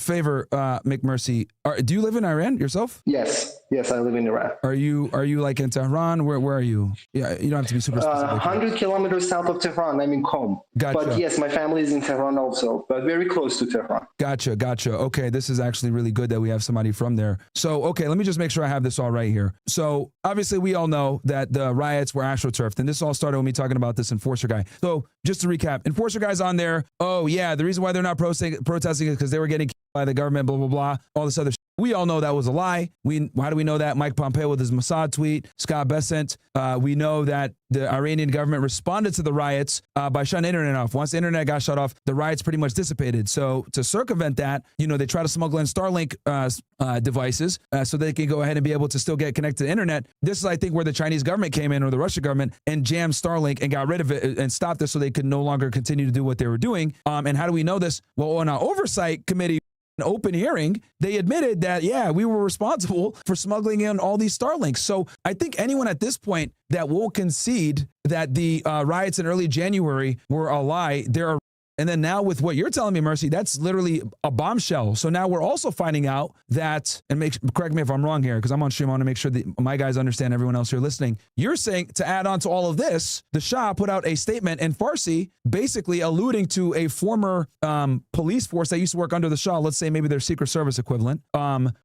favor, McMercy. Do you live in Iran yourself? Yes, I live in Iran. Are you like in Tehran? Where are you? Yeah, you don't have to be super specific. 100 kilometers south of Tehran. I'm in Qom. Gotcha. But yes, my family is in Tehran also, but very close to Tehran. Gotcha. Okay, this is actually really good that we have somebody from there. So, okay, let me just make sure I have this all right here. So, obviously, we all know that the riots were astroturfed, and this all started when we talking about this enforcer guy. So, just to recap, enforcer guy's on there. Oh, yeah, the reason why they're not protesting is because they were getting killed by the government, blah, blah, blah, all this other shit. We all know that was a lie. How do we know that? Mike Pompeo with his Mossad tweet, Scott Bessent. We know that the Iranian government responded to the riots by shutting the internet off. Once the internet got shut off, the riots pretty much dissipated. So to circumvent that, they try to smuggle in Starlink devices so they can go ahead and be able to still get connected to the internet. This is, I think, where the Chinese government came in, or the Russian government, and jammed Starlink and got rid of it and stopped it so they could no longer continue to do what they were doing. And how do we know this? Well, on our oversight committee, open hearing, they admitted that, yeah, we were responsible for smuggling in all these Starlinks. So I think anyone at this point that will concede that the riots in early January were a lie, and then now with what you're telling me, Mercy, that's literally a bombshell. So now we're also finding out that, and correct me if I'm wrong here, because I'm on stream, I want to make sure that my guys understand, everyone else here listening. You're saying, to add on to all of this, the Shah put out a statement in Farsi, basically alluding to a former police force that used to work under the Shah, let's say maybe their Secret Service equivalent.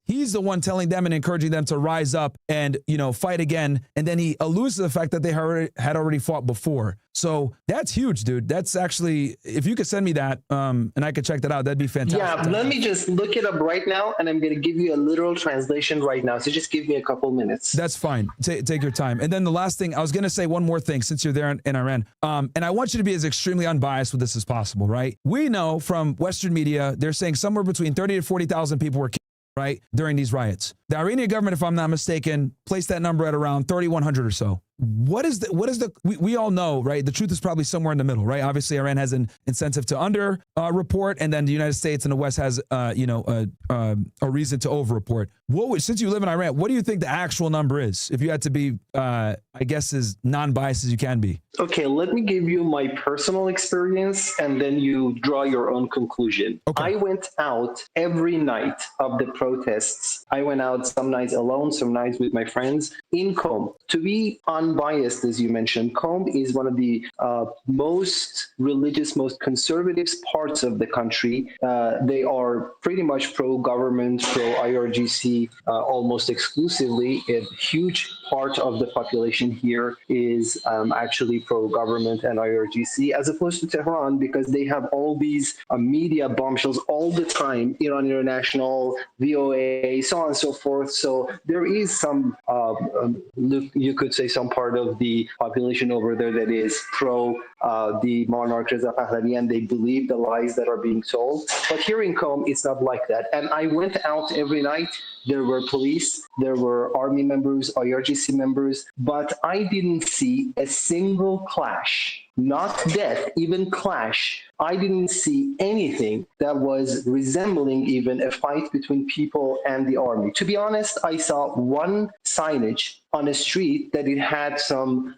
He's the one telling them and encouraging them to rise up and, fight again. And then he alludes to the fact that they had already fought before. So that's huge, dude. That's actually, if you could send me that and I could check that out, that'd be fantastic. Yeah, let me just look it up right now, and I'm going to give you a literal translation right now. So just give me a couple minutes. That's fine. Take your time. And then the last thing, I was going to say one more thing since you're there in Iran. And I want you to be as extremely unbiased with this as possible, right? We know from Western media, they're saying somewhere between 30 to 40,000 people were killed, right, during these riots. The Iranian government, if I'm not mistaken, placed that number at around 3,100 or so. We all know, right? The truth is probably somewhere in the middle, right? Obviously, Iran has an incentive to under report, and then the United States and the West has, a reason to over report. Since you live in Iran, what do you think the actual number is? If you had to be, I guess, as non-biased as you can be. Okay, let me give you my personal experience, and then you draw your own conclusion. Okay. I went out every night of the protests. I went out some nights alone, some nights with my friends in Qom. To be unbiased, as you mentioned, Qom is one of the most religious, most conservative parts of the country. They are pretty much pro-government, pro-IRGC almost exclusively. A huge part of the population here is actually pro-government and IRGC, as opposed to Tehran, because they have all these media bombshells all the time, Iran International, VOA, so on and so forth. So there is some, you could say, some part of the population over there that is pro the monarch Reza Pahlavi, and they believe the lies that are being told. But here in Qom, it's not like that. And I went out every night. There were police, there were army members, IRGC members, but I didn't see a single clash. Not death, even clash. I didn't see anything that was resembling even a fight between people and the army. To be honest, I saw one signage on a street that it had some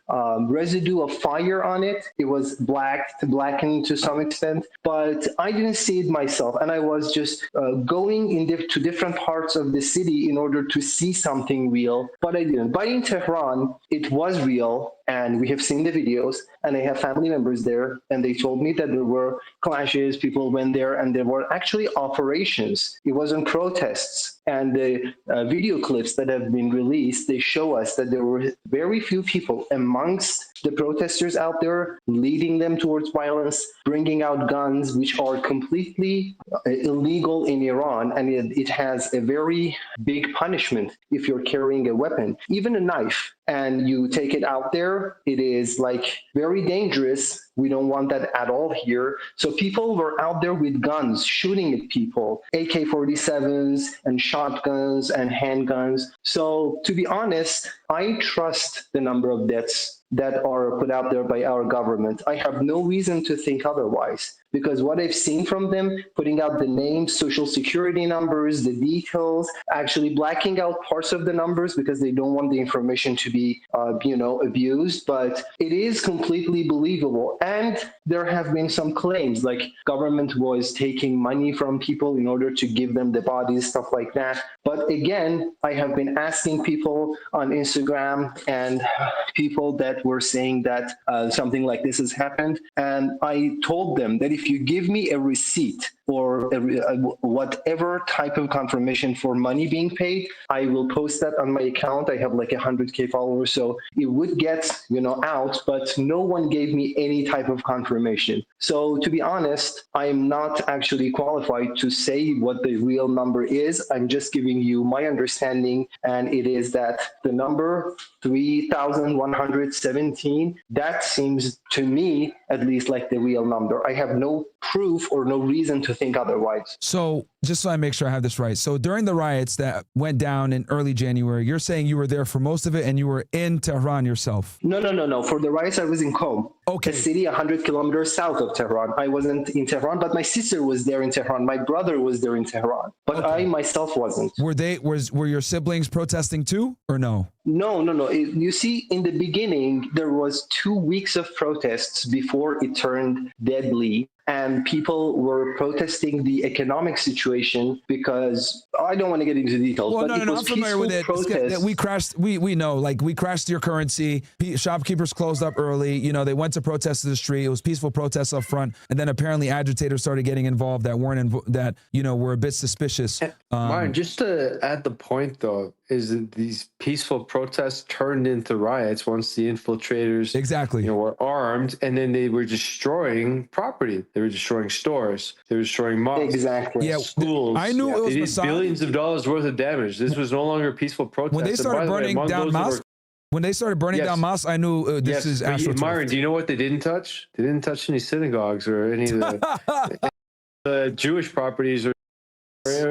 residue of fire on it. It was blackened to some extent, but I didn't see it myself. And I was just going to different parts of the city in order to see something real, but I didn't. But in Tehran, it was real. And we have seen the videos, and I have family members there, and they told me that there were clashes, people went there, and there were actually operations. It wasn't protests. And the video clips that have been released, they show us that there were very few people amongst the protesters out there leading them towards violence, bringing out guns, which are completely illegal in Iran, and it has a very big punishment if you're carrying a weapon, even a knife, and you take it out there. It is like very dangerous. We don't want that at all here. So people were out there with guns, shooting at people, AK-47s and shotguns and handguns. So to be honest, I trust the number of deaths that are put out there by our government. I have no reason to think otherwise. because what I've seen from them, putting out the names, social security numbers, the details, actually blacking out parts of the numbers because they don't want the information to be, abused. But it is completely believable. And there have been some claims like government was taking money from people in order to give them the bodies, stuff like that. But again, I have been asking people on Instagram and people that were saying that something like this has happened. And I told them that if you give me a receipt or whatever type of confirmation for money being paid, I will post that on my account. I have like 100K followers, so it would get, out, but no one gave me any type of confirmation. So to be honest, I am not actually qualified to say what the real number is. I'm just giving you my understanding, and it is that the number 3,117, that seems to me at least like the real number. I have no proof or no reason to think otherwise. So just so I make sure I have this right. So during the riots that went down in early January, you're saying you were there for most of it and you were in Tehran yourself? No. For the riots, I was in Qom, a city 100 kilometers south of Tehran. I wasn't in Tehran, but my sister was there in Tehran. My brother was there in Tehran, but I myself wasn't. Were your siblings protesting too, or no? No. You see, in the beginning, there was 2 weeks of protests before it turned deadly. And people were protesting the economic situation because I don't want to get into details. Well, but no, I'm familiar with it. We crashed. We know, like we crashed your currency. Shopkeepers closed up early. They went to protest to the street. It was peaceful protests up front, and then apparently agitators started getting involved that weren't were a bit suspicious. Myron, just to add the point though, is that these peaceful protests turned into riots once the infiltrators were armed, and then they were destroying property. They were destroying stores. They were destroying mosques, schools. I knew it was they did Mossad. Billions of dollars worth of damage. This was no longer a peaceful protest. When they started burning down mosques, I knew this is AstroTurf. Myron, do you know what they didn't touch? They didn't touch any synagogues or any of the Jewish properties or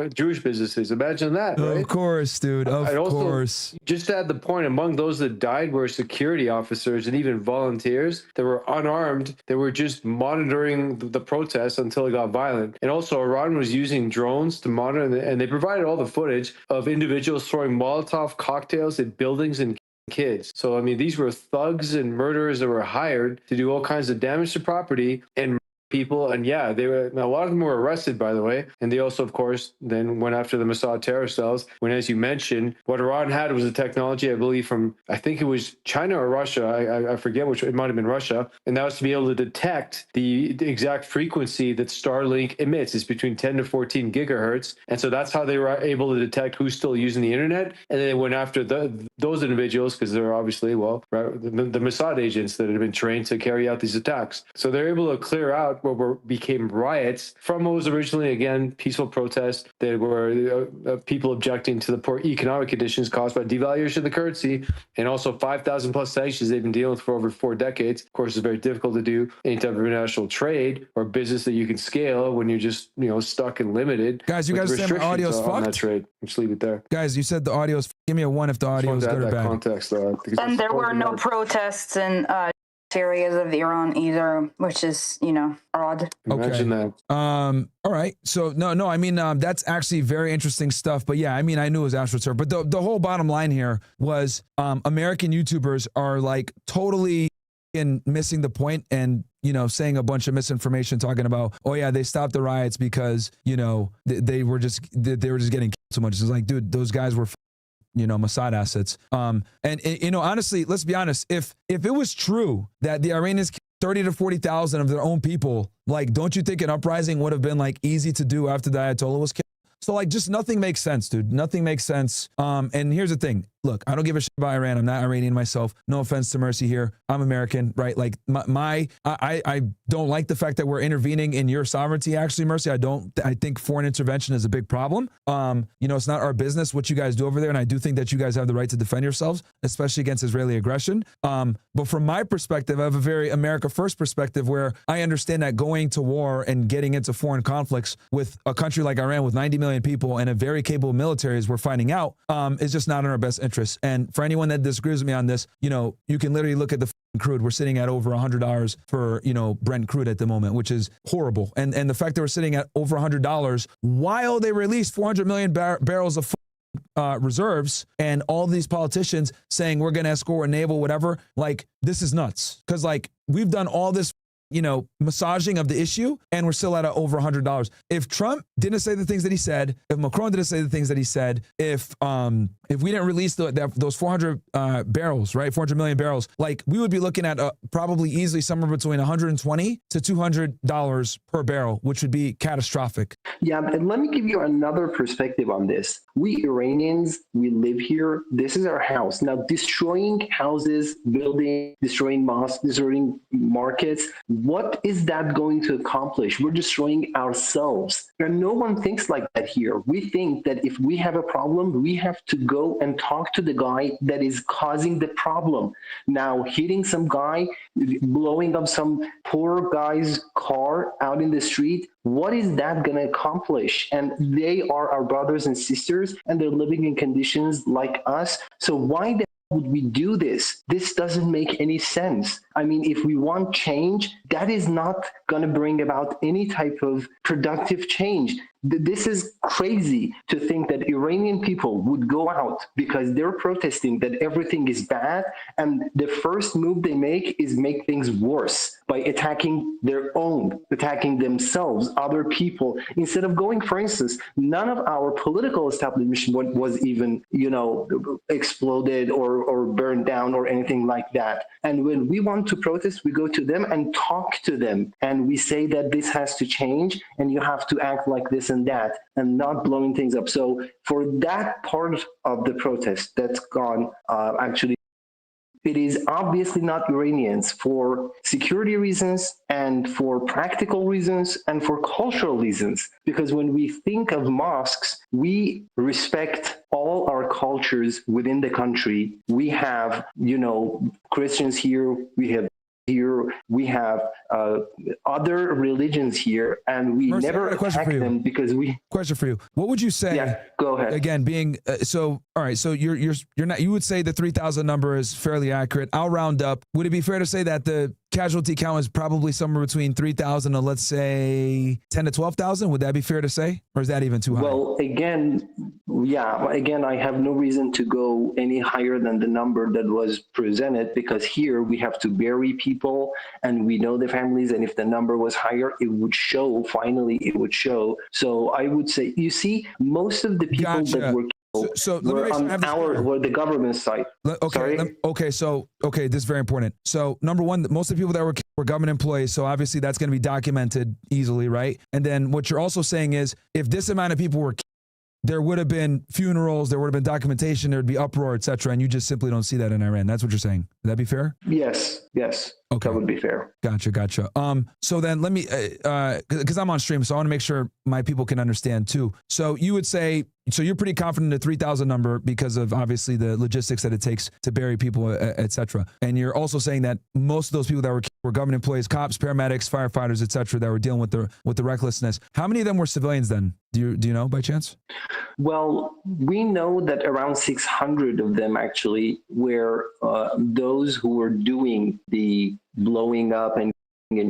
Jewish businesses. Imagine that, right? Of course, dude. Of course. Just to add the point, among those that died were security officers and even volunteers that were unarmed. They were just monitoring the protests until it got violent. And also, Iran was using drones to monitor, and they provided all the footage of individuals throwing Molotov cocktails at buildings and kids. So, I mean, these were thugs and murderers that were hired to do all kinds of damage to property and people. And yeah, a lot of them were arrested, by the way. And they also, of course, then went after the Mossad terror cells when, as you mentioned, what Iran had was a technology, I believe, from, I think it was China or Russia. I forget which, it might have been Russia. And that was to be able to detect the exact frequency that Starlink emits. It's between 10 to 14 gigahertz. And so that's how they were able to detect who's still using the internet. And then they went after those individuals because they're obviously, the Mossad agents that had been trained to carry out these attacks. So they're able to clear out what became riots from what was originally, again, peaceful protests that were people objecting to the poor economic conditions caused by devaluation of the currency, and also 5,000 plus sanctions they've been dealing with for over 4 decades. Of course, it's very difficult to do any type of international trade or business that you can scale when you're just, stuck and limited. Guys, you guys said my audio's fucked? That trade. Just leave it there. Guys, you said the audio's. Give me a 1 if the audio is good or bad. Context, and there were no protests in areas of Iran either, which is, odd. Imagine that. All right. So no, I mean, that's actually very interesting stuff. But yeah, I mean, I knew it was AstroTurf. But the whole bottom line here was American YouTubers are like totally missing the point and, saying a bunch of misinformation, talking about, oh yeah, they stopped the riots because, they were just getting so much. It's like, dude, those guys were Mossad assets. And honestly, let's be honest. If it was true that the Iranians 30 to 40,000 of their own people, like, don't you think an uprising would have been like easy to do after the Ayatollah was killed? So like, just nothing makes sense, dude. Nothing makes sense. And here's the thing. Look, I don't give a shit about Iran. I'm not Iranian myself. No offense to Mercy here. I'm American, right? Like I don't like the fact that we're intervening in your sovereignty, actually, Mercy. I think foreign intervention is a big problem. It's not our business what you guys do over there. And I do think that you guys have the right to defend yourselves, especially against Israeli aggression. But from my perspective, I have a very America first perspective where I understand that going to war and getting into foreign conflicts with a country like Iran with 90 million people and a very capable military, as we're finding out, is just not in our best interest. And for anyone that disagrees with me on this, you can literally look at the crude. We're sitting at over $100 for, Brent crude at the moment, which is horrible. And the fact that we're sitting at over $100 while they released 400 million barrels of reserves, and all these politicians saying we're going to escort a naval, whatever, like, this is nuts. Because, like, we've done all this, massaging of the issue, and we're still at over $100. If Trump didn't say the things that he said, if Macron didn't say the things that he said, if we didn't release those 400 barrels, right, 400 million barrels, like, we would be looking at probably easily somewhere between $120 to $200 per barrel, which would be catastrophic. Yeah, and let me give you another perspective on this. We Iranians, we live here. This is our house. Now, destroying houses, buildings, destroying mosques, destroying markets, what is that going to accomplish? We're destroying ourselves. And no one thinks like that here. We think that if we have a problem, we have to go and talk to the guy that is causing the problem. Now, hitting some guy, blowing up some poor guy's car out in the street, what is that going to accomplish? And they are our brothers and sisters, and they're living in conditions like us. So why the would we do this? This doesn't make any sense. I mean, if we want change, that is not going to bring about any type of productive change. This is crazy to think that Iranian people would go out because they're protesting that everything is bad, and the first move they make is make things worse by attacking attacking themselves, other people. Instead of going, for instance, none of our political establishment was even, exploded or burned down or anything like that. And when we want to protest, we go to them and talk to them, and we say that this has to change and you have to act like this and that, and not blowing things up. So for that part of the protest that's gone, actually, it is obviously not Iranians for security reasons and for practical reasons and for cultural reasons. Because when we think of mosques, we respect all our cultures within the country. We have, Christians here, we have other religions here, and we Mercy, never attack them because we. Question for you: what would you say? Yeah, go ahead. Again, being so. All right, so you're not. You would say the 3,000 number is fairly accurate. I'll round up. Would it be fair to say that the casualty count is probably somewhere between 3,000 and, let's say, 10 to 12,000? Would that be fair to say, or is that even too high? Well, again, I have no reason to go any higher than the number that was presented, because here we have to bury people and we know the families, and if the number was higher, it would show. Finally, it would show. So I would say, you see, most of the people that were So let me make sure I have were the government side. Okay, this is very important. So number one, most of the people that were government employees, so obviously that's going to be documented easily, right? And then what you're also saying is, if this amount of people were, there would have been funerals, there would have been documentation, there would be uproar, etc. And you just simply don't see that in Iran. That's what you're saying. Would that be fair? Yes. Okay. That would be fair. Gotcha. So then let me, because I'm on stream, so I want to make sure my people can understand too. So you would say, so you're pretty confident in the 3,000 number because of obviously the logistics that it takes to bury people, etc. And you're also saying that most of those people that were government employees, cops, paramedics, firefighters, etc., that were dealing with the recklessness. How many of them were civilians then? Do you know by chance? Well, we know that around 600 of them actually were those who were doing the blowing up and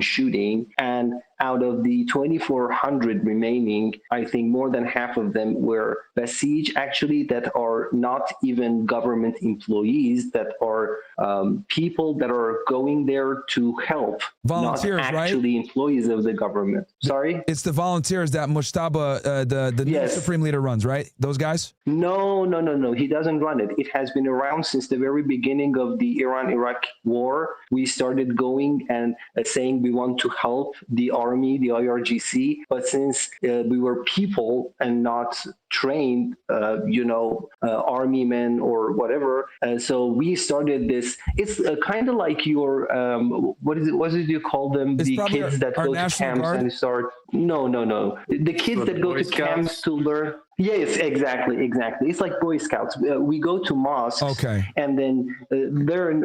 shooting, and out of the 2,400 remaining, I think more than half of them were Basij, actually, that are not even government employees, that are people that are going there to help, volunteers, not actually right? Employees of the government. Sorry? It's the volunteers that Mushtaba, the new supreme leader, runs, right? Those guys? No. He doesn't run it. It has been around since the very beginning of the Iran-Iraq war. We started going and saying we want to help the army, the IRGC, but since we were people and not trained, army men or whatever, so we started this. It's kind of like your what did you call them? It's the kids that go to camps and start. No. The kids that go to camps to learn. Yes, exactly. It's like Boy Scouts. We go to mosques, Okay. and then learn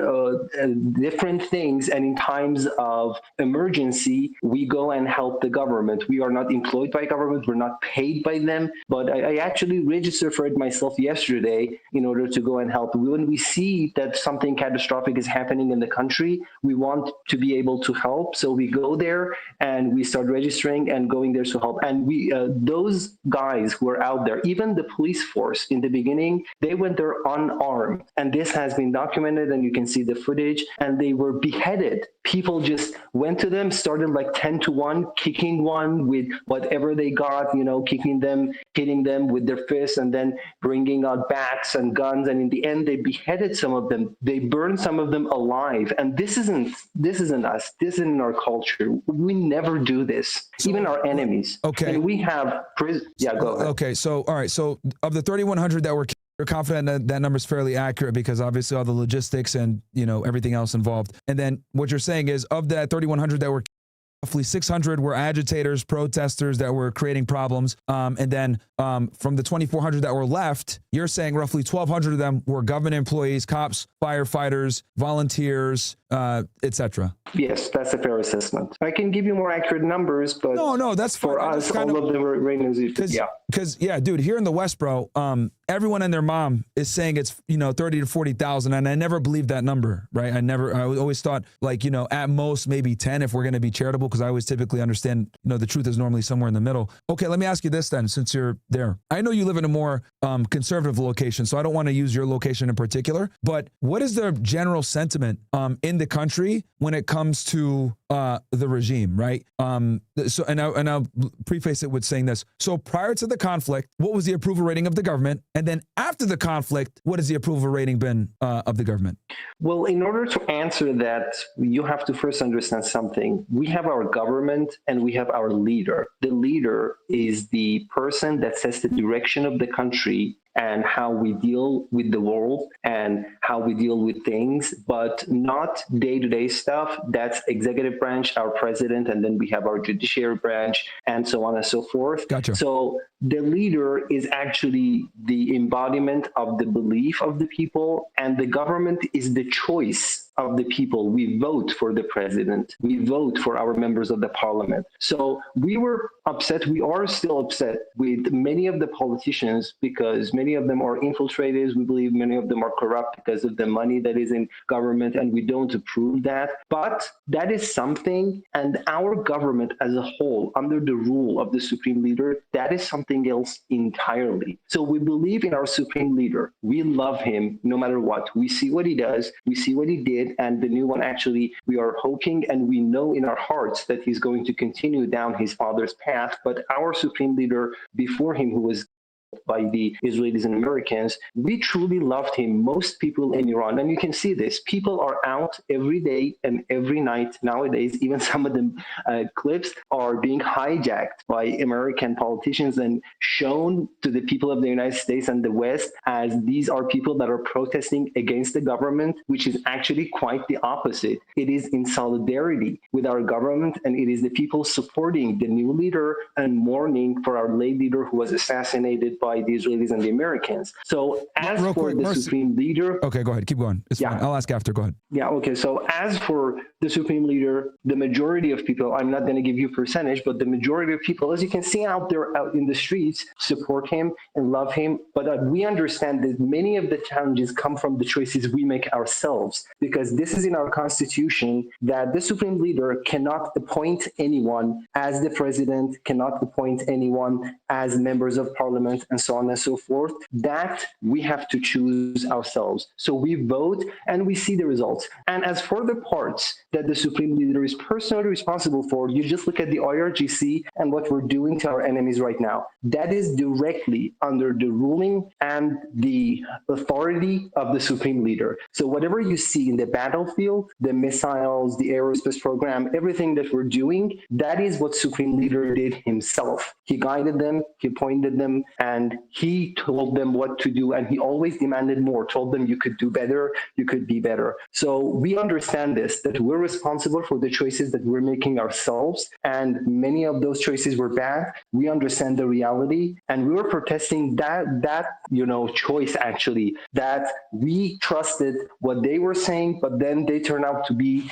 different things. And in times of emergency, we go and help the government. We are not employed by government. We're not paid by them. But I actually registered for it myself yesterday in order to go and help. When we see that something catastrophic is happening in the country, we want to be able to help. So we go there and we start registering and going there to help. And we those guys who are out there, even the police force in the beginning, they went there unarmed. And this has been documented, and you can see the footage, and they were beheaded. People just went to them, started like 10-1, kicking one with whatever they got, kicking them, hitting them with their fists, and then bringing out bats and guns. And in the end, they beheaded some of them. They burned some of them alive. And this isn't us. This isn't our culture. We never do this. Even our enemies. Okay. And we have yeah, go ahead. Okay. So, all right. So of the 3,100 that were killed, you're confident that that number is fairly accurate because obviously all the logistics and, everything else involved. And then what you're saying is of that 3,100 that were killed, roughly 600 were agitators, protesters that were creating problems. And then from the 2,400 that were left, you're saying roughly 1,200 of them were government employees, cops, firefighters, volunteers, etc. Yes, that's a fair assessment. I can give you more accurate numbers, but no, that's for fine. us, all of them were Iranians. Yeah. Because dude, here in the West, bro, everyone and their mom is saying it's 30 to 40,000, and I never believed that number, right? I always thought like at most maybe 10 if we're going to be charitable, because I always typically understand the truth is normally somewhere in the middle. Okay, let me ask you this then, since you're there. I know you live in a more conservative location, so I don't want to use your location in particular, but what is the general sentiment in the country when it comes to the regime, right? So and I'll preface it with saying this. So prior to the conflict, what was the approval rating of the government? And then after the conflict, what has the approval rating been of the government? Well, in order to answer that, you have to first understand something. We have our government and we have our leader. The leader is the person that sets the direction of the country and how we deal with the world and how we deal with things, but not day-to-day stuff. That's executive branch, our president, and then we have our judiciary branch, and so on and so forth. Gotcha. So the leader is actually the embodiment of the belief of the people, and the government is the choice of the people. We vote for the president. We vote for our members of the parliament. So we were upset. We are still upset with many of the politicians because many of them are infiltrators. We believe many of them are corrupt because of the money that is in government, and we don't approve that. But that is something, and our government as a whole, under the rule of the supreme leader, that is something else entirely. So we believe in our supreme leader. We love him no matter what. We see what he does. We see what he did. And the new one, actually, we are hoping and we know in our hearts that he's going to continue down his father's path. But our supreme leader before him, who was by the Israelis and Americans, we truly loved him. Most people in Iran, and you can see this, people are out every day and every night nowadays. Even some of the clips are being hijacked by American politicians and shown to the people of the United States and the West as these are people that are protesting against the government, which is actually quite the opposite. It is in solidarity with our government, and it is the people supporting the new leader and mourning for our late leader who was assassinated by the Israelis and the Americans. So as Real for quick, the Mercy. supreme leader... Okay, go ahead. Keep going. It's fine. I'll ask after. Go ahead. Yeah, okay. So as for the supreme leader, the majority of people, I'm not going to give you a percentage, but the majority of people, as you can see out there out in the streets, support him and love him. But we understand that many of the challenges come from the choices we make ourselves, because this is in our constitution that the supreme leader cannot appoint anyone as the president, cannot appoint anyone as members of parliament, and so on and so forth. That we have to choose ourselves. So we vote and we see the results. And as for the parts that the supreme leader is personally responsible for, you just look at the IRGC and what we're doing to our enemies right now. That is directly under the ruling and the authority of the supreme leader. So whatever you see in the battlefield, the missiles, the aerospace program, everything that we're doing, that is what supreme leader did himself. He guided them, he appointed them, and and he told them what to do, and he always demanded more, told them you could do better, you could be better. So we understand this, that we're responsible for the choices that we're making ourselves, and many of those choices were bad. We understand the reality, and we were protesting that choice, actually, that we trusted what they were saying, but then they turn out to be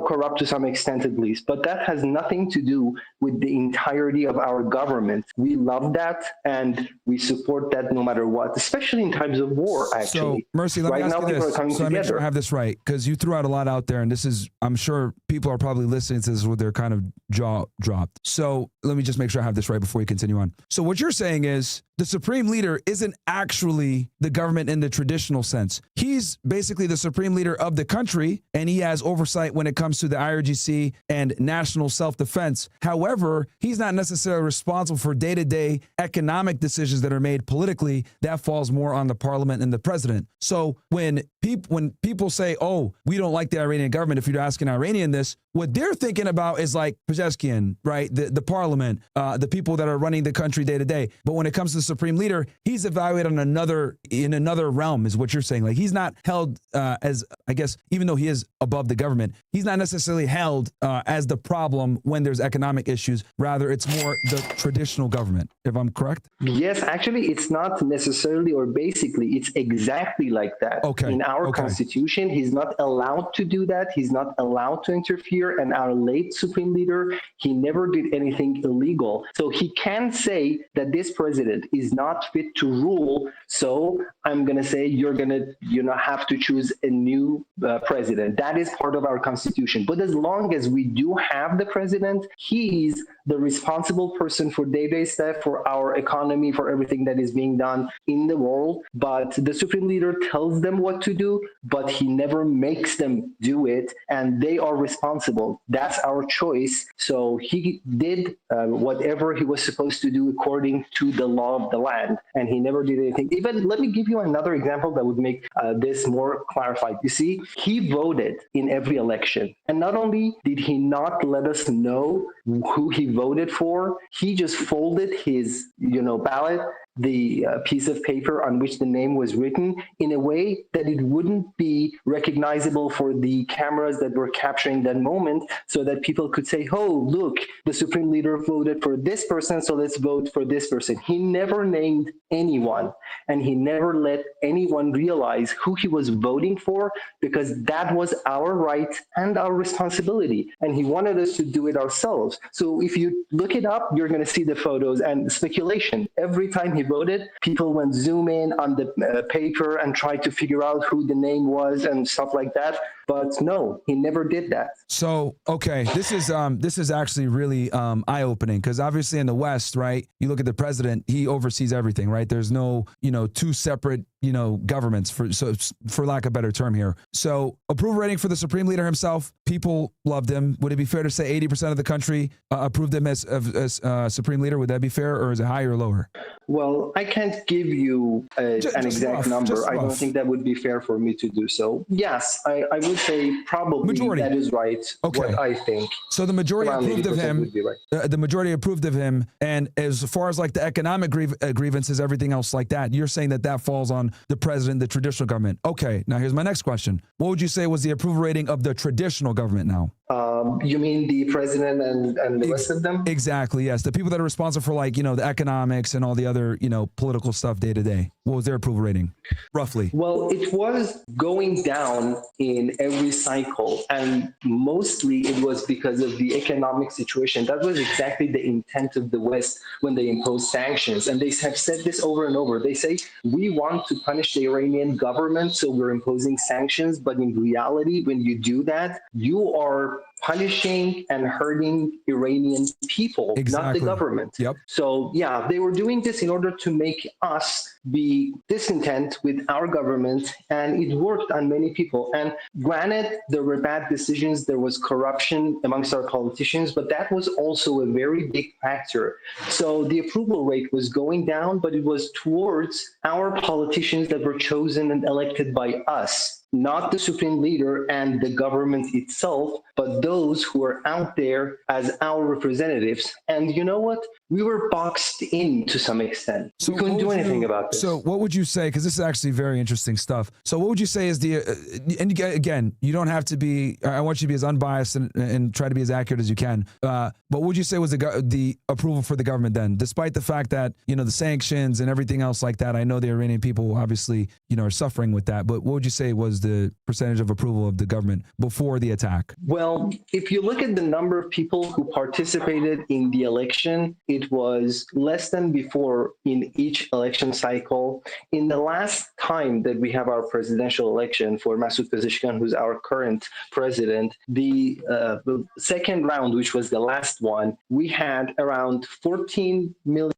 corrupt to some extent, at least. But that has nothing to do with the entirety of our government. We love that, and we support that no matter what, especially in times of war, actually. So, Mercy, let me ask you this, so I make sure I have this right, because you threw out a lot out there, and this is, I'm sure people are probably listening to this with their kind of jaw dropped. So let me just make sure I have this right before you continue on. So what you're saying is the supreme leader isn't actually the government in the traditional sense. He's basically the supreme leader of the country, and he has oversight when it comes to the IRGC and national self-defense. However, he's not necessarily responsible for day-to-day economic decisions that are made politically. That falls more on the parliament and the president. So when people say, oh, we don't like the Iranian government, if you're asking Iranian this, what they're thinking about is like Pezeshkian, right? The parliament, the people that are running the country day to day. But when it comes to the supreme leader, he's evaluated in another realm, is what you're saying. Like, he's not held as, I guess, even though he is above the government, he's not necessarily held as the problem when there's economic issues. Rather, it's more the traditional government, if I'm correct? Yes, actually, it's not necessarily or basically, it's exactly like that. Okay. In our constitution, he's not allowed to do that. He's not allowed to interfere. And our late supreme leader, he never did anything illegal. So he can say that this president is not fit to rule. So I'm going to say you're going to, have to choose a new president. That is part of our constitution. But as long as we do have the president, he's the responsible person for day-to-day stuff, for our economy, for everything that is being done in the world. But the supreme leader tells them what to do, but he never makes them do it, and they are responsible. That's our choice. So he did whatever he was supposed to do according to the law of the land, and he never did anything. Even let me give you another example that would make this more clarified. You see, he voted in every election, and not only did he not let us know who he voted for, he just folded his ballot, the piece of paper on which the name was written, in a way that it wouldn't be recognizable for the cameras that were capturing that moment, so that people could say, oh, look, the supreme leader voted for this person, so let's vote for this person. He never named anyone, and he never let anyone realize who he was voting for, because that was our right and our responsibility, and he wanted us to do it ourselves. So if you look it up, you're going to see the photos and speculation. Every time he voted, people went zoom in on the paper and tried to figure out who the name was and stuff like that. But no, he never did that. So, okay, this is actually really eye-opening, because obviously in the West, right, you look at the president, he oversees everything, right? There's no, two separate, governments, for lack of a better term here. So approval rating for the supreme leader himself, people loved him. Would it be fair to say 80% of the country approved him as supreme leader? Would that be fair, or is it higher or lower? Well, I can't give you an exact number. I don't think that would be fair for me to do so. Yes, I would say probably majority. That is right. Okay. What I think. So the majority approved of him. Right. The majority approved of him. And as far as like the economic grievances, everything else like that, you're saying that falls on the president, the traditional government. Okay. Now here's my next question. What would you say was the approval rating of the traditional government now? You mean the president and the rest of them? Exactly, yes. The people that are responsible for, like, the economics and all the other, political stuff day to day. What was their approval rating, roughly? Well, it was going down in every cycle, and mostly it was because of the economic situation. That was exactly the intent of the West when they imposed sanctions. And they have said this over and over. They say, we want to punish the Iranian government, so we're imposing sanctions. But in reality, when you do that, you are punishing and hurting Iranian people, not the government. Yep. So yeah, they were doing this in order to make us be discontent with our government, and it worked on many people. And granted, there were bad decisions, there was corruption amongst our politicians, but that was also a very big factor. So the approval rate was going down, but it was towards our politicians that were chosen and elected by us, not the supreme leader and the government itself, but those who are out there as our representatives. And you know what? we were boxed in to some extent. So we couldn't do anything about this. So what would you say, because this is actually very interesting stuff. So what would you say is the, and again, you don't have to be, I want you to be as unbiased and try to be as accurate as you can. But what would you say was the approval for the government then? Despite the fact that, the sanctions and everything else like that, I know the Iranian people obviously, are suffering with that. But what would you say was the percentage of approval of the government before the attack? Well, if you look at the number of people who participated in the election, it was less than before in each election cycle. In the last time that we have our presidential election for Masoud Pezeshkian, who's our current president, the second round, which was the last one, we had around 14 million.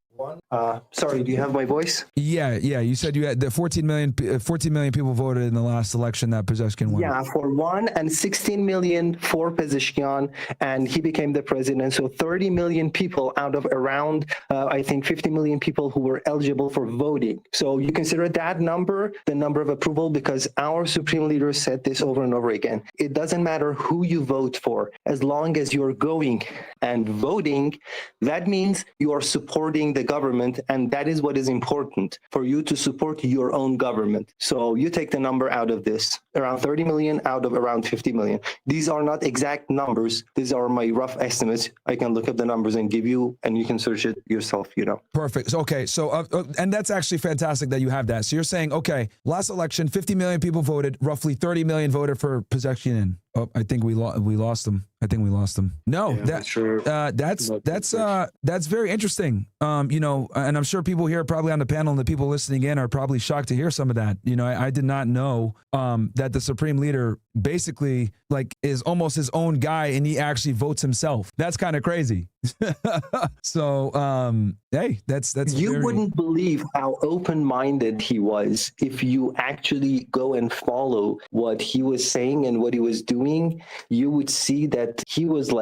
Sorry, do you have my voice? Yeah. You said you had the 14 million people voted in the last election that Pezeshkian won. Yeah, for one, and 16 million for Pezeshkian, and he became the president. So 30 million people out of around, I think, 50 million people who were eligible for voting. So you consider that number the number of approval, because our supreme leader said this over and over again. It doesn't matter who you vote for, as long as you're going and voting, that means you are supporting the government, and that is what is important, for you to support your own government. So you take the number out of this, around 30 million out of around 50 million. These are not exact numbers. These are my rough estimates. I can look up the numbers and give you, and you can search it yourself, Perfect. Okay. So, and that's actually fantastic that you have that. So you're saying, okay, last election, 50 million people voted, roughly 30 million voted for Pezeshkian. Oh, I think we lost them. No, yeah, that's very interesting. And I'm sure people here probably on the panel and the people listening in are probably shocked to hear some of that. I did not know that the supreme leader basically is almost his own guy, and he actually votes himself. That's kind of crazy. So, hey, that's you wouldn't believe how open-minded he was if you actually go and follow what he was saying and what he was doing. You would see that he was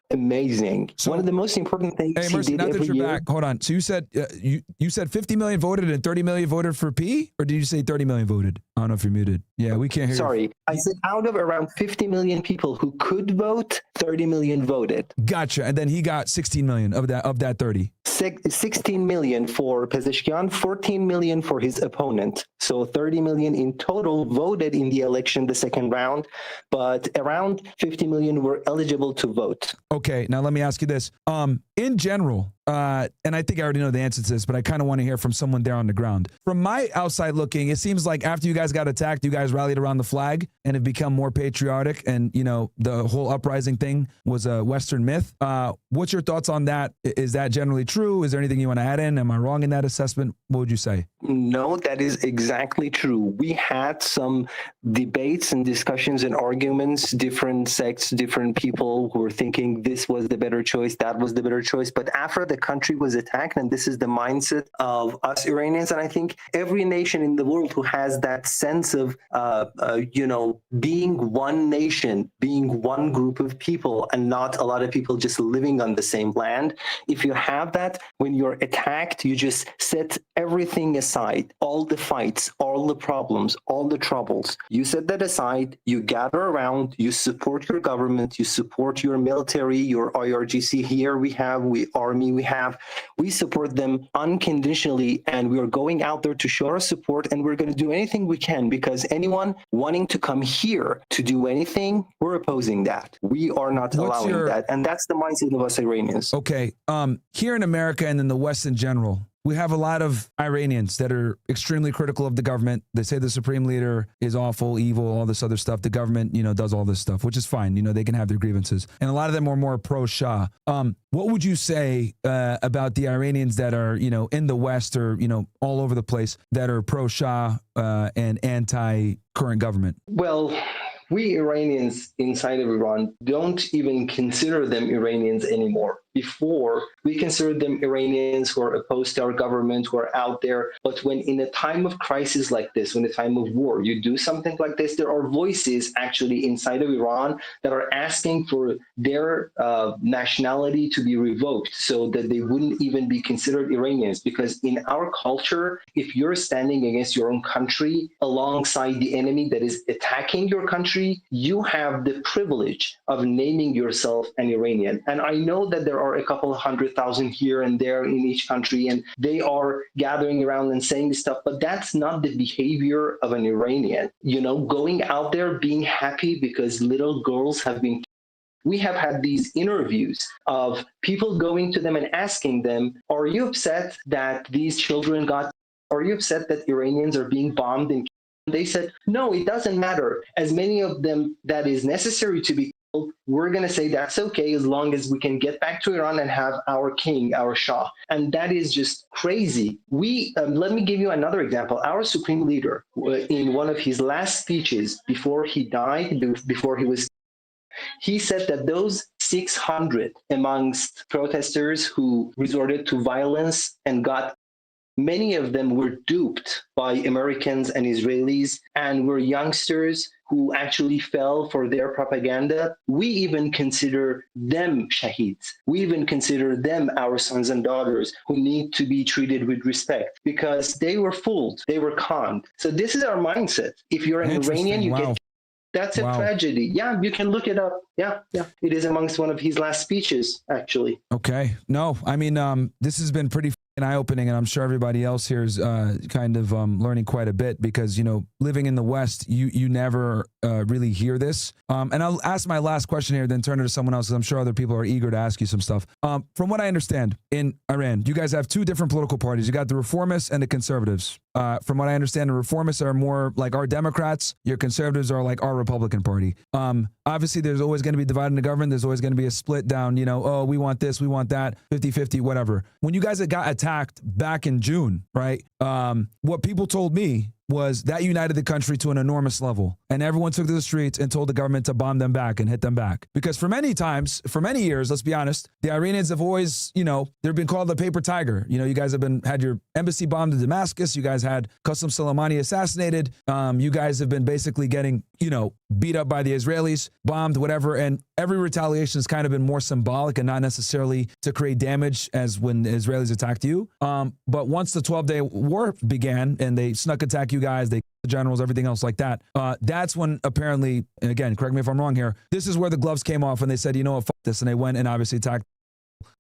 amazing. So, one of the most important things Mercy, he did every year. Back. Hold on. So you said you said 50 million voted and 30 million voted for P, or did you say 30 million voted? I don't know if you're muted. Yeah, we can't hear. Sorry, I said out of around 50 million people who could vote, 30 million voted. Gotcha. And then he got 16 million of that 30. 16 million for Pezeshkian, 14 million for his opponent. So 30 million in total voted in the election, the second round, but around 50 million were eligible to vote. Okay, now let me ask you this. In general, and I think I already know the answer to this, but I kind of want to hear from someone there on the ground. From my outside looking, it seems like after you guys got attacked, you guys rallied around the flag and have become more patriotic, and the whole uprising thing was a Western myth. What's your thoughts on that? Is that generally true? Is there anything you want to add in? Am I wrong in that assessment? What would you say? No, that is exactly true. We had some debates and discussions and arguments, different sects, different people who were thinking this was the better choice, that was the better choice. But after the country was attacked, and this is the mindset of us Iranians, and I think every nation in the world who has that sense of, being one nation, being one group of people, and not a lot of people just living on the same land. If you have that, when you're attacked, you just set everything aside, all the fights, all the problems, all the troubles. You set that aside, you gather around, you support your government, you support your military, your IRGC here we support them unconditionally, and we are going out there to show our support, and we're going to do anything we can, because anyone wanting to come here to do anything, we're opposing that. We are not allowing that, and that's the mindset of us Iranians. Okay, here in America and in the West in general, we have a lot of Iranians that are extremely critical of the government. They say the supreme leader is awful, evil, all this other stuff. The government, does all this stuff, which is fine. They can have their grievances. And a lot of them are more pro-Shah. What would you say about the Iranians that are, in the West or, all over the place that are pro-Shah and anti-current government? Well, we Iranians inside of Iran don't even consider them Iranians anymore. Before, we considered them Iranians who are opposed to our government, who are out there. But when in a time of crisis like this, when a time of war, you do something like this, there are voices actually inside of Iran that are asking for their nationality to be revoked so that they wouldn't even be considered Iranians. Because in our culture, if you're standing against your own country alongside the enemy that is attacking your country, you have the privilege of naming yourself an Iranian. And I know that there there are a couple of 100,000 here and there in each country, and they are gathering around and saying stuff, but that's not the behavior of an Iranian. You know, going out there being happy because little girls have been. We have had these interviews of people going to them and asking them, are you upset that these children got, are you upset that Iranians are being bombed? And they said, no, it doesn't matter. As many of them that is necessary to be killed, we're going to say that's okay as long as we can get back to Iran and have our king, our Shah. And that is just crazy. Let me give you another example. Our supreme leader, in one of his last speeches before he died, before he was, he said that those 600 amongst protesters who resorted to violence and got, many of them were duped by Americans and Israelis and were youngsters who actually fell for their propaganda. We even consider them shaheeds. We even consider them our sons and daughters who need to be treated with respect because they were fooled, they were conned. So this is our mindset. If you're an Iranian, you get. That's a tragedy. Yeah, you can look it up. Yeah. It is amongst one of his last speeches, actually. Okay. No, I mean, this has been pretty eye-opening, and I'm sure everybody else here is kind of learning quite a bit because, you know, living in the West, you never really hear this. And I'll ask my last question here, then turn it to someone else, because I'm sure other people are eager to ask you some stuff. From what I understand, in Iran, you guys have two different political parties. You got the Reformists and the Conservatives. From what I understand, the Reformists are more like our Democrats. Your Conservatives are like our Republican Party. Obviously, there's always going to be divided in the government. There's always going to be a split down, you know, oh, we want this, we want that, 50-50, whatever. When you guys had got attacked back in June, right? What people told me was that united the country to an enormous level. And everyone took to the streets and told the government to bomb them back and hit them back. Because for many years, let's be honest, the Iranians have always, you know, they've been called the paper tiger. You know, you guys have had your embassy bombed in Damascus. You guys had Qasem Soleimani assassinated. You guys have been basically getting, you know, beat up by the Israelis, bombed, whatever. And every retaliation has kind of been more symbolic and not necessarily to create damage as when the Israelis attacked you. But once the 12-day war began and they snuck attack you guys, they the generals, everything else like that. That's when apparently, and again, correct me if I'm wrong here, this is where the gloves came off and they said, you know what, fuck this. And they went and obviously attacked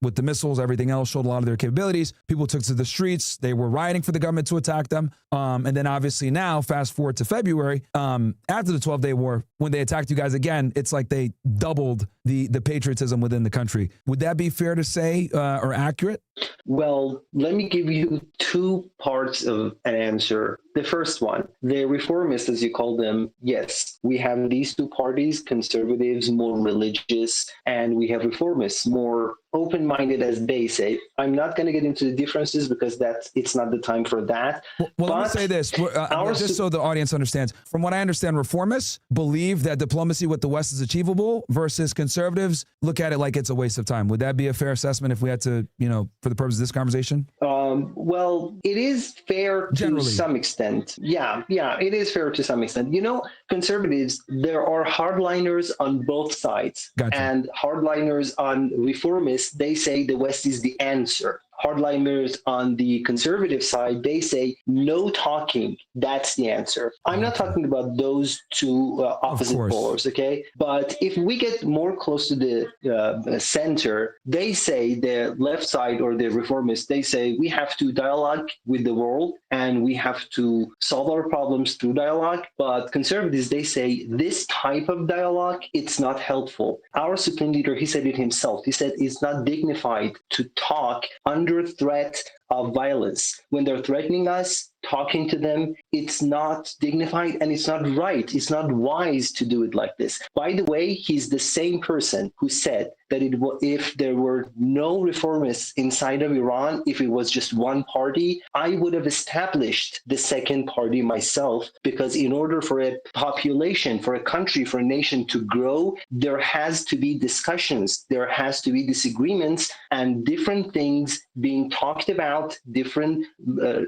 with the missiles, everything else, showed a lot of their capabilities. People took to the streets. They were rioting for the government to attack them. And then obviously now, fast forward to February, after the 12-day war, when they attacked you guys again, it's like they doubled the patriotism within the country. Would that be fair to say or accurate? Well, let me give you two parts of an answer. The first one, the reformists, as you call them, yes, we have these two parties, conservatives, more religious, and we have reformists, more open-minded, as they say. I'm not going to get into the differences because it's not the time for that. Well, let me say this, just so the audience understands. From what I understand, reformists believe that diplomacy with the West is achievable versus conservatives look at it like it's a waste of time. Would that be a fair assessment if we had to, you know, for the purpose of this conversation? Well, it is fair to some extent. Yeah, it is fair to some extent. You know, conservatives, there are hardliners on both sides. Gotcha. And hardliners on reformists, they say the West is the answer. Hardliners on the conservative side, they say no talking. That's the answer. I'm not talking about those two opposite polars, okay? But if we get more close to the center, they say the left side or the reformists, they say we have to dialogue with the world and we have to solve our problems through dialogue. But conservatives, they say this type of dialogue, it's not helpful. Our supreme leader, he said it himself. He said it's not dignified to talk under threat of violence. When they're threatening us, talking to them, it's not dignified and it's not right. It's not wise to do it like this. By the way, he's the same person who said that if there were no reformists inside of Iran, if it was just one party, I would have established the second party myself, because in order for a population, for a country, for a nation to grow, there has to be discussions, there has to be disagreements and different things being talked about out different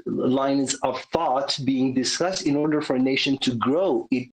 lines of thought being discussed in order for a nation to grow. It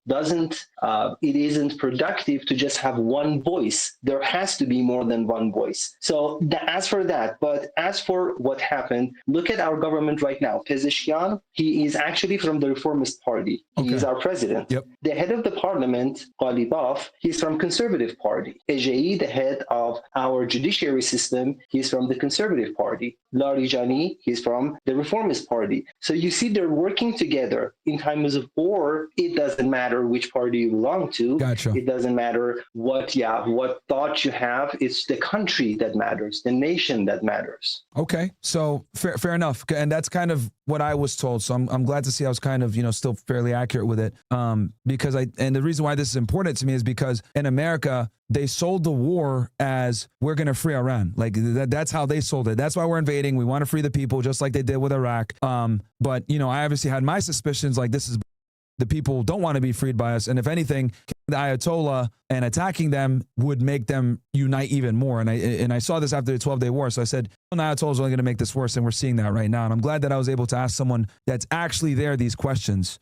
isn't productive to just have one voice. There has to be more than one voice. So as for that, but as for what happened, look at our government right now. Pezeshkian, he is actually from the Reformist Party. He is our president. Yep. The head of the parliament, Ghalibaf, he's from Conservative Party. Ejei, the head of our judiciary system, he's from the Conservative Party. Larijani, he's from the Reformist Party. So you see, they're working together in times of war. It doesn't matter which party you belong to. Gotcha. It doesn't matter what thought you have. It's the country that matters, the nation that matters. Okay, so fair enough, and that's kind of what I was told. So I'm glad to see I was kind of still fairly accurate with it. Because the reason why this is important to me is because in America they sold the war as we're going to free Iran. Like that's how they sold it. That's why we're invading. We want to free the people, just like they did with Iraq. But I obviously had my suspicions. Like this is the people don't want to be freed by us, and if anything, the Ayatollah and attacking them would make them unite even more. And I saw this after the 12-day war. So I said, well, the Ayatollah is only going to make this worse, and we're seeing that right now. And I'm glad that I was able to ask someone that's actually there these questions.